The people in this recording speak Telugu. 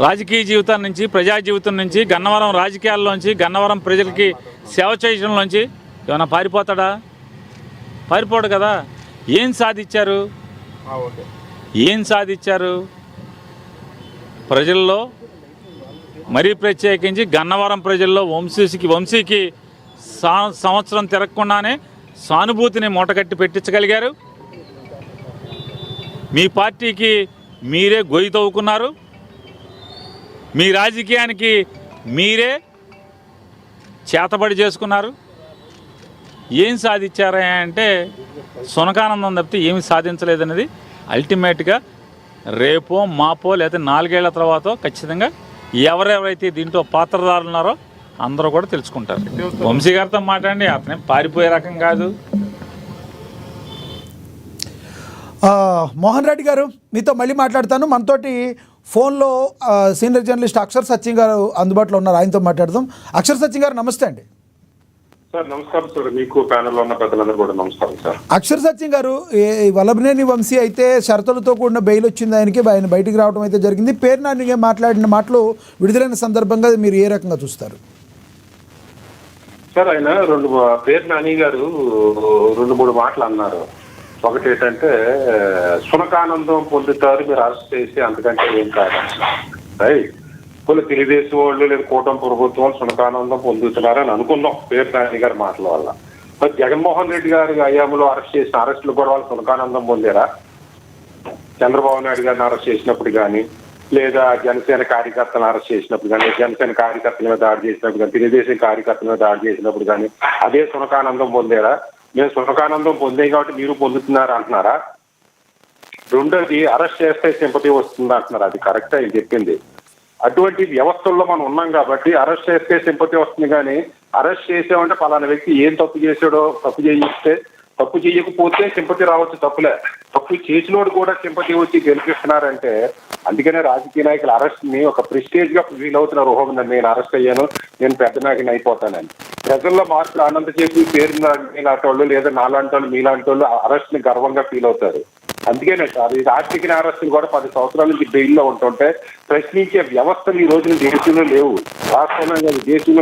రాజకీయ జీవితం నుంచి, ప్రజా జీవితం నుంచి, గన్నవరం రాజకీయాల్లోంచి, గన్నవరం ప్రజలకి సేవ చేయడంలోంచి ఏమైనా పారిపోతాడా? పారిపోడు కదా. ఏం సాధించారు? ప్రజల్లో మరీ ప్రత్యేకించి గన్నవరం ప్రజల్లో వంశీకి సంవత్సరం తిరగకుండానే సానుభూతిని మూటగట్టి పెట్టించగలిగారు. మీ పార్టీకి మీరే గొయ్యి తవ్వుకున్నారు. మీ రాజకీయానికి మీరే చేతబడి చేసుకున్నారు. ఏం సాధించారా అంటే సునకానందం తప్పితే ఏమి సాధించలేదనేది అల్టిమేట్గా రేపో మాపో లేదా 4 ఏళ్ల తర్వాత ఖచ్చితంగా ఎవరెవరైతే దీంట్లో పాత్రదారులు ఉన్నారో అందరూ కూడా తెలుసుకుంటారు. వంశీ గారితో మాట్లాడండి, అతనే పారిపోయే రకం కాదు. మోహన్ రెడ్డి గారు, మీతో మళ్ళీ మాట్లాడతాను. మనతోటి ఫోన్లో సీనియర్ జర్నలిస్ట్ అక్షర్ సత్యం గారు అందుబాటులో ఉన్నారు, ఆయనతో మాట్లాడదాం. అక్షర్ సత్యం గారు నమస్తే అండి. సార్ నమస్కారం సార్, మీకు ప్యానెల్లో ఉన్న పెద్దలందరూ కూడా నమస్కారం సార్. అక్షర్ సత్యం గారు, వల్లభనేని వంశీ అయితే షరతులతో కూడిన బెయిల్ వచ్చింది, ఆయన బయటికి రావడం అయితే జరిగింది. పేరు నాని మాట్లాడిన మాటలు విడుదలైన సందర్భంగా మీరు ఏ రకంగా చూస్తారు? సార్ ఆయన పేరు నాని గారు 2-3 మాటలు అన్నారు. ఒకటి ఏంటంటే సునకానందం పొందుతారు మీరు అరెస్ట్ చేసి, అంతకంటే ఏం కాదు రైట్. కొన్ని తెలుగుదేశం వాళ్ళు లేదా కూటమి ప్రభుత్వం సునకానందం పొందుతున్నారని అనుకుందాం పేరు నాని గారి మాటల వల్ల. మరి జగన్మోహన్ రెడ్డి గారి హయాంలో అరెస్ట్ చేసిన అరెస్టులు కూడా వాళ్ళు సునకానందం పొందారా? చంద్రబాబు నాయుడు గారిని అరెస్ట్ చేసినప్పుడు కానీ, లేదా జనసేన కార్యకర్తలను అరెస్ట్ చేసినప్పుడు కానీ, జనసేన కార్యకర్తల మీద దాడి చేసినప్పుడు కానీ, తెలుగుదేశం కార్యకర్తల మీద దాడి చేసినప్పుడు కానీ అదే సునకానందం పొందారా? మేము సునకానందం పొందాం కాబట్టి మీరు పొందుతున్నారు అంటున్నారా? రెండోది, అరెస్ట్ చేస్తే సింపతి వస్తుంది అంటున్నారు. అది కరెక్ట్ ఆయన చెప్పింది. అటువంటి వ్యవస్థల్లో మనం ఉన్నాం కాబట్టి అరెస్ట్ చేస్తే సింపతి వస్తుంది, కానీ అరెస్ట్ చేసామంటే పలానా వ్యక్తి ఏం తప్పు చేశాడో, తప్పు చేయకపోతే సింపతి రావచ్చు, తప్పులే. తప్పు చేసినోడు కూడా సింపతి వచ్చి గెలిపిస్తున్నారంటే అందుకనే రాజకీయ నాయకులు అరెస్ట్ ని ఒక ప్రెస్టేజ్ గా ఫీల్ అవుతున్నారు. ఓహో, నేను అరెస్ట్ అయ్యాను, నేను పెద్ద నాయకుని అయిపోతానని. ప్రజల్లో మార్పులు అనంత చేసి పేరు మీలాంటి వాళ్ళు లేదా నాలాంటి వాళ్ళు మీలాంటి వాళ్ళు అరెస్ట్ ని గర్వంగా ఫీల్ అవుతారు. అందుకనే సార్ ఈ రాజకీయ అరెస్టులు కూడా 10 సంవత్సరాల నుంచి బెయిల్లో ఉంటుంటే ప్రశ్నించే వ్యవస్థలు ఈ రోజున దేశంలో లేవు. రాష్ట్రంలో దేశంలో